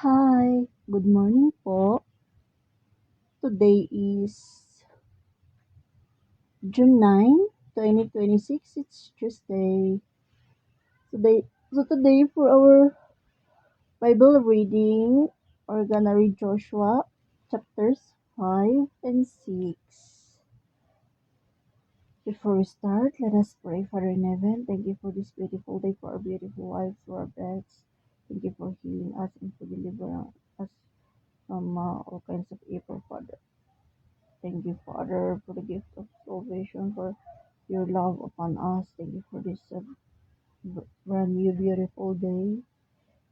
Hi, good morning po. Today is June 9, 2026. It's Tuesday. Today for our Bible reading, we're gonna read Joshua chapters 5 and 6. Before we start, let us pray. Father in heaven, thank you for this beautiful day, for our beautiful wives, for our beds. Thank you for healing us and for delivering us from all kinds of evil, Father. Thank you, Father, for the gift of salvation, for your love upon us. Thank you for this brand new, beautiful day.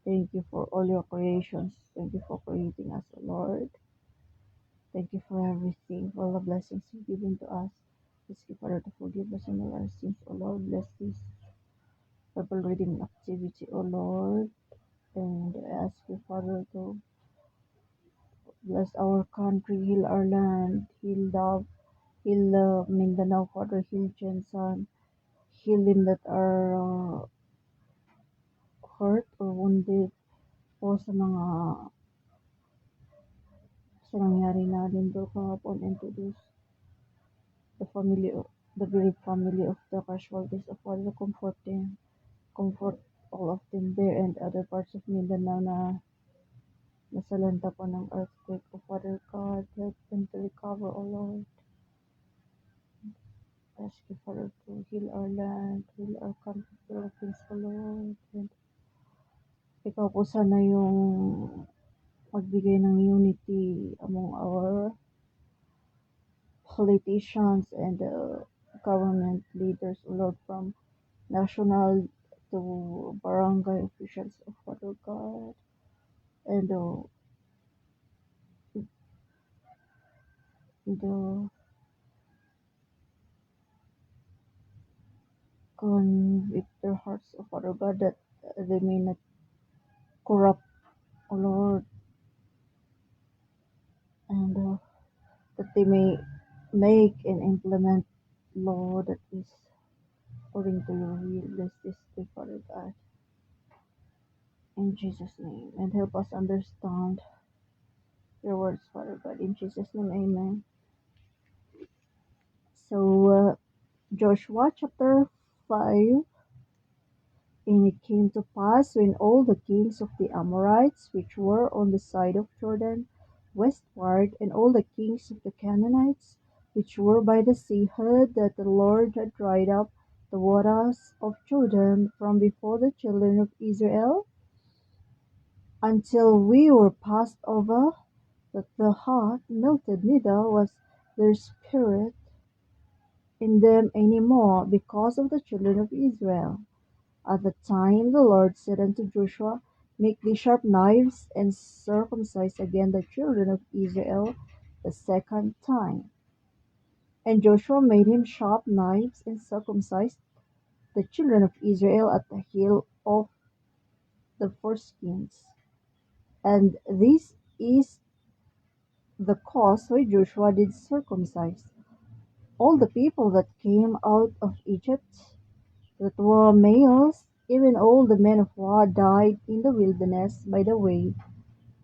Thank you for all your creations. Thank you for creating us, O Lord. Thank you for everything, for all the blessings you've given to us. Ask you, Father, to forgive us and all our sins, O Lord. Bless this Bible reading activity, O Lord. And I ask you, Father, to bless our country, heal our land, heal Mindanao, Father, heal Jensen, heal them that are hurt or wounded po sa nangyari na Lindol kahapon, and to those the family of the bereaved family of the casualties of Father, comfort them, comfort all of them there and other parts of Mindanao na nasalanta po ng earthquake. O Father God, help them to recover, O Lord. Ask you, Father, to heal our land, heal our country, Philippines, O Lord. And ikaw po sana yung magbigay ng unity among our politicians and government leaders, Lord, from national to barangay officials of Father God, and the convict their hearts of Father God, that they may not corrupt, O Lord, and that they may make and implement law that is according to your will. Bless this day, Father God, in Jesus' name, and help us understand your words, Father God, in Jesus' name, amen. So, Joshua chapter 5. And it came to pass, when all the kings of the Amorites, which were on the side of Jordan westward, and all the kings of the Canaanites, which were by the sea, heard that the Lord had dried up the waters of Jordan from before the children of Israel, until we were passed over, that the heart melted, neither was their spirit in them any more, because of the children of Israel. At the time the Lord said unto Joshua, Make thee sharp knives, and circumcise again the children of Israel the second time. And Joshua made him sharp knives, and circumcised the children of Israel at the hill of the foreskins. And this is the cause why Joshua did circumcise all the people that came out of Egypt, that were males, even all the men of war died in the wilderness by the way,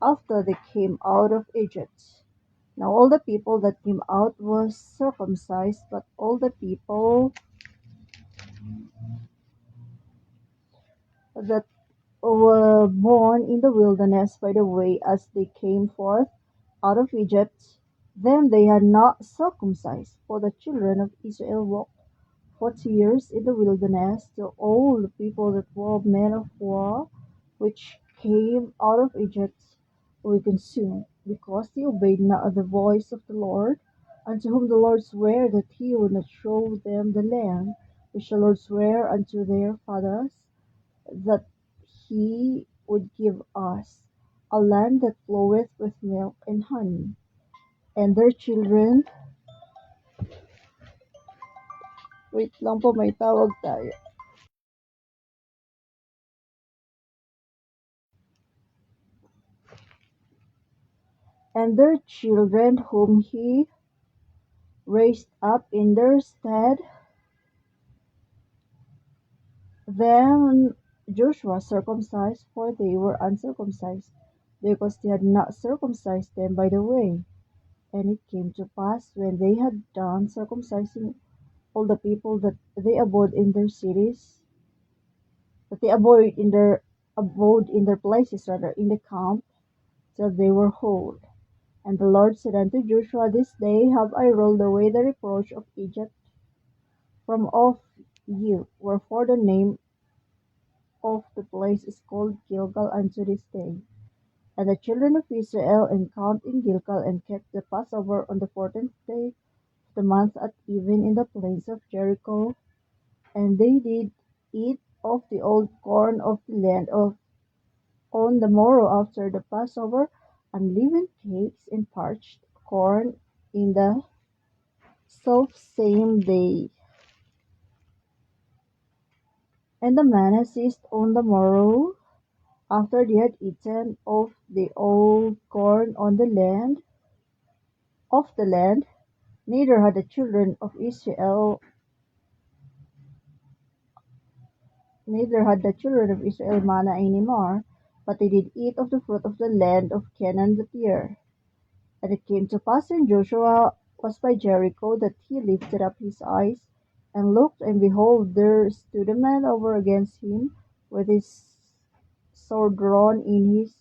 after they came out of Egypt. Now all the people that came out was circumcised, but all the people that were born in the wilderness by the way, as they came forth out of Egypt, them they had not circumcised. For the children of Israel walked 40 years in the wilderness, till all the people that were men of war, which came out of Egypt, were consumed, because they obeyed not the voice of the Lord, unto whom the Lord sware that he would not show them the land which the Lord sware unto their fathers, that he would give us, a land that floweth with milk and honey. And their children, wait lang po, may tawag tayo. And their children whom he raised up in their stead, them Joshua circumcised, for they were uncircumcised. because they had not circumcised them by the way. And it came to pass, when they had done circumcising all the people, that they abode in their places, rather, in the camp, till they were whole. And the Lord said unto Joshua, This day have I rolled away the reproach of Egypt from off you. Wherefore the name of the place is called Gilgal unto this day. And the children of Israel encamped in Gilgal, and kept the Passover on the 14th day of the month at even in the plains of Jericho. And they did eat of the old corn of the land of on the morrow after the Passover, unleavened cakes and parched corn in the selfsame day. And the manna ceased on the morrow, after they had eaten of the old corn of the land, neither had the children of Israel manna any more, but they did eat of the fruit of the land of Canaan that year. And it came to pass, when Joshua was by Jericho, that he lifted up his eyes and looked, and behold, there stood a man over against him, with his sword drawn in his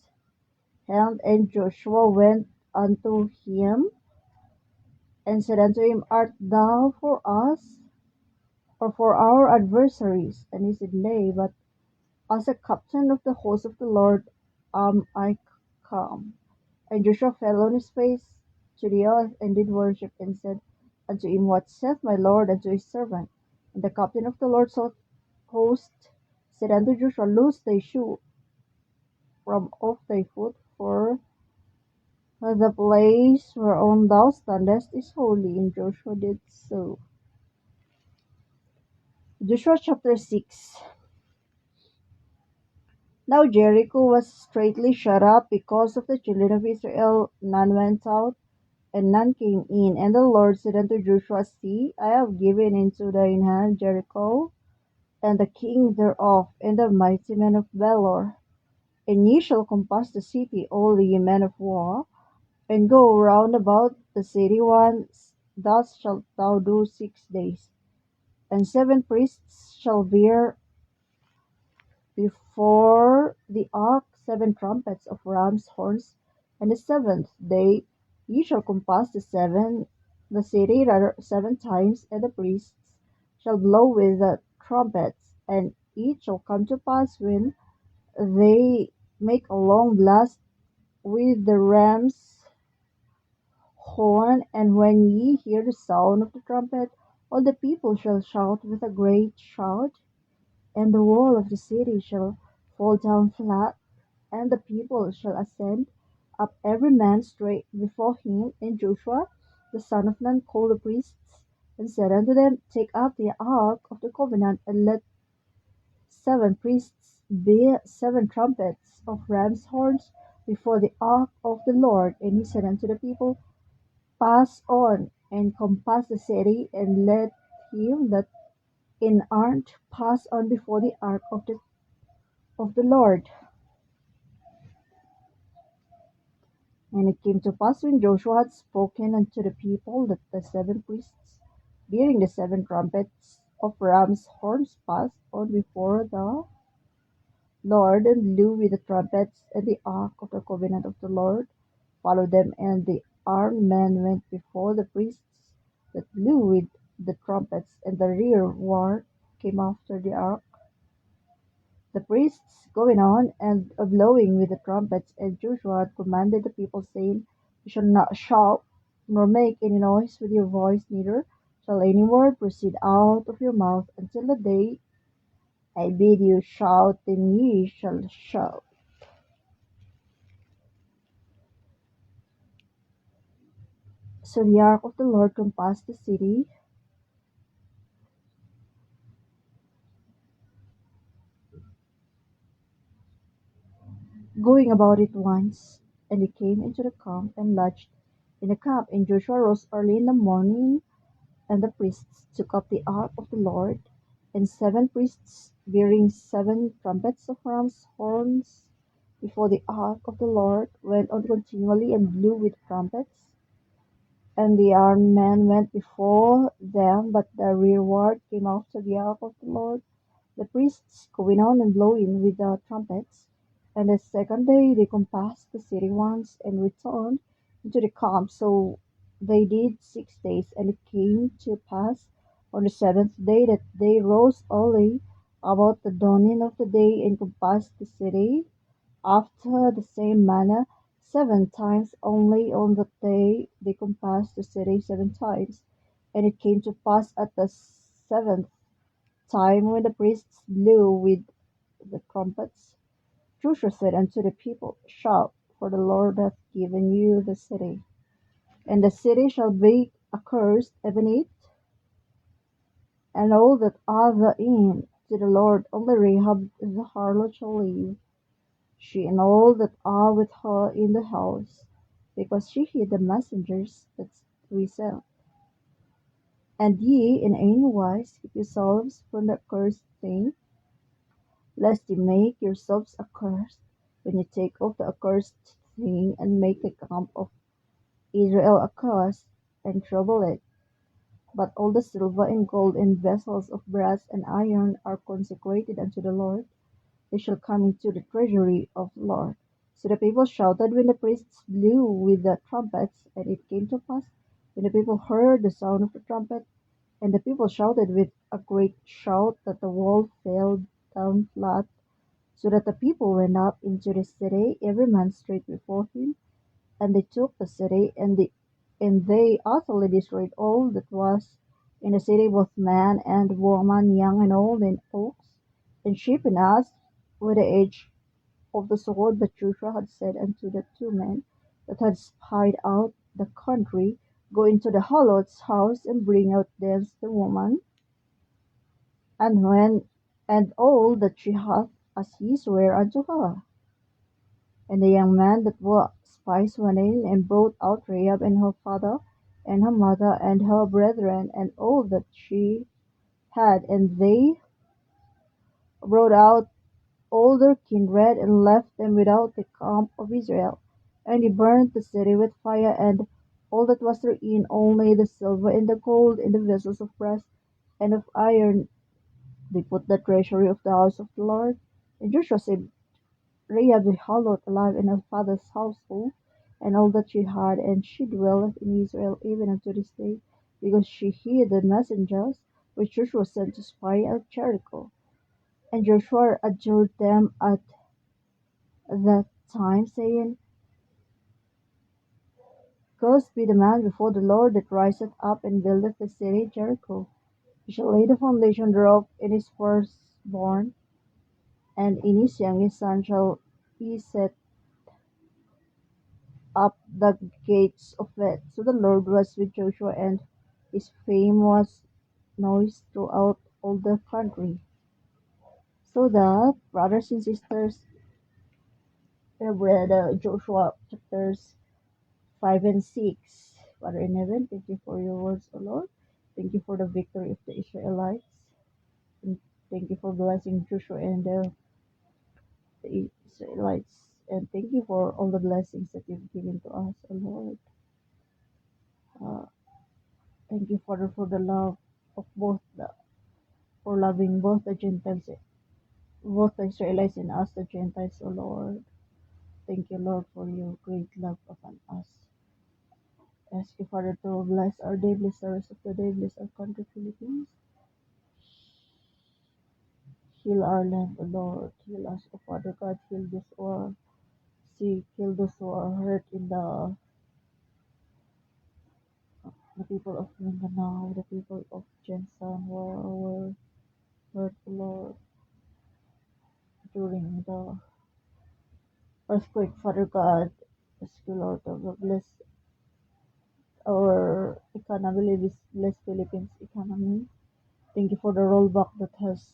hand. And Joshua went unto him, and said unto him, Art thou for us, or for our adversaries? And he said, Nay, but as a captain of the host of the Lord am I come. And Joshua fell on his face to the earth, and did worship, and said unto him, What saith my Lord unto his servant? And the captain of the Lord's host said unto Joshua, Loose thy shoe from off thy foot, for the place whereon thou standest is holy. And Joshua did so. Joshua chapter 6. Now Jericho was straitly shut up because of the children of Israel. None went out, and none came in. And the Lord said unto Joshua, See, I have given into thine hand Jericho, and the king thereof, and the mighty men of valor. And ye shall compass the city, all ye men of war, and go round about the city once. Thus shalt thou do 6 days. And 7 priests shall bear before the ark 7 trumpets of ram's horns. And the 7th day ye shall compass the city, rather, 7 times. And the priests shall blow with the trumpets. And it shall come to pass, when they make a long blast with the ram's horn, and when ye hear the sound of the trumpet, all the people shall shout with a great shout, and the wall of the city shall fall down flat, and the people shall ascend up every man straight before him. And Joshua the son of Nun called the priests, and said unto them, Take up the ark of the covenant, and let 7 priests bear 7 trumpets of ram's horns before the ark of the Lord. And he said unto the people, Pass on, and compass the city, and let him that in armed pass on before the ark of the Lord. And it came to pass, when Joshua had spoken unto the people, that the 7 priests, bearing the 7 trumpets of ram's horns, passed on before the Lord, and blew with the trumpets. And the ark of the covenant of the Lord followed them, and the armed men went before the priests that blew with the trumpets, and the rear ward came after the ark, the priests going on, and blowing with the trumpets. And Joshua had commanded the people, saying, You shall not shout, nor make any noise with your voice, neither shall any word proceed out of your mouth, until the day I bid you shout, then ye shall shout. So the ark of the Lord compassed the city, going about it once. And he came into the camp, and lodged in the camp. And Joshua rose early in the morning, and the priests took up the ark of the Lord, and 7 priests bearing 7 trumpets of ram's horns before the ark of the Lord went on continually and blew with trumpets. And the armed men went before them, but the rearward came after the ark of the Lord, the priests going on and blowing with the trumpets. And the second day they compassed the city once and returned into the camp. So they did 6 days. And it came to pass on the seventh day that they rose early about the dawning of the day and compassed the city after the same manner 7 times. Only on that day they compassed the city 7 times. And it came to pass at the seventh time when the priests blew with the trumpets, Joshua said unto the people, Shout, for the Lord hath given you the city. And the city shall be accursed, even it, and all that are therein, to the Lord. Only Rahab the harlot shall live, she and all that are with her in the house, because she hid the messengers that we sent. And ye in any wise keep yourselves from the accursed thing, lest ye make yourselves accursed, when ye take off the accursed thing, and make the camp of Israel accursed, and trouble it. But all the silver and gold and vessels of brass and iron are consecrated unto the Lord. They shall come into the treasury of the Lord. So the people shouted when the priests blew with the trumpets. And it came to pass, when the people heard the sound of the trumpet, and the people shouted with a great shout, that the wall fell down flat, so that the people went up into the city, every man straight before him. And they took the city, and they utterly destroyed all that was in the city, both man and woman, young and old, and ox, and sheep and ass, with the edge of the sword. But Joshua had said unto the 2 men that had spied out the country, Go into the harlot's house, and bring out thence the woman, and all that she hath, as he sware unto her. And the young men that were spies went in, and brought out Rahab and her father, and her mother, and her brethren, and all that she had. And they brought out all their kindred, and left them without the camp of Israel. And he burnt the city with fire, and all that was therein, only the silver and the gold, and the vessels of brass and of iron. They put the treasury of the house of the Lord. And Joshua said, Rahab the harlot alive in her father's household, and all that she had, and she dwelleth in Israel even unto this day, because she hid the messengers which Joshua sent to spy out Jericho. And Joshua adjured them at that time, saying, Cursed be the man before the Lord that riseth up and buildeth the city Jericho. He shall lay the foundation thereof in his firstborn, and in his youngest son shall he set up the gates of it. So the Lord was with Joshua, and his fame was noised throughout all the country. So that, brothers and sisters, we have read Joshua chapters 5 and 6. Father in heaven, thank you for your words, O Lord. Thank you for the victory of the Israelites. And thank you for blessing Joshua and the Israelites. And thank you for all the blessings that you've given to us, O Lord. Uh, Thank you, Father, for the love of for loving both the Gentiles, both the Israelites and us, the Gentiles, O Lord. Thank you, Lord, for your great love upon us. Ask you, Father, to bless our day, bless the rest of the day, bless our country, Philippines. Heal our land, O Lord. Heal us, O Father God. Heal those who are sick. Heal those who are hurt in the people of Mindanao, the people of Jensen, who were hurt, O Lord, during the earthquake, Father God. Ask you, Lord, to bless our economy, bless Philippines economy. Thank you for the rollback that has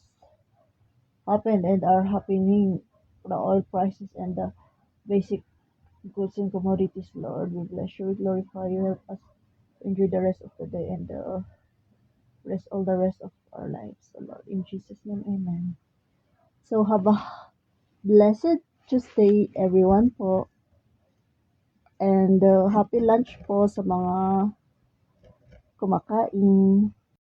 happened and are happening, the oil prices and the basic goods and commodities, Lord. We bless you, we glorify you, help us enjoy the rest of the day and the rest all the rest of our lives, Lord. In Jesus' name, amen. So have a blessed Tuesday everyone po. And happy lunch po sa mga kumakain.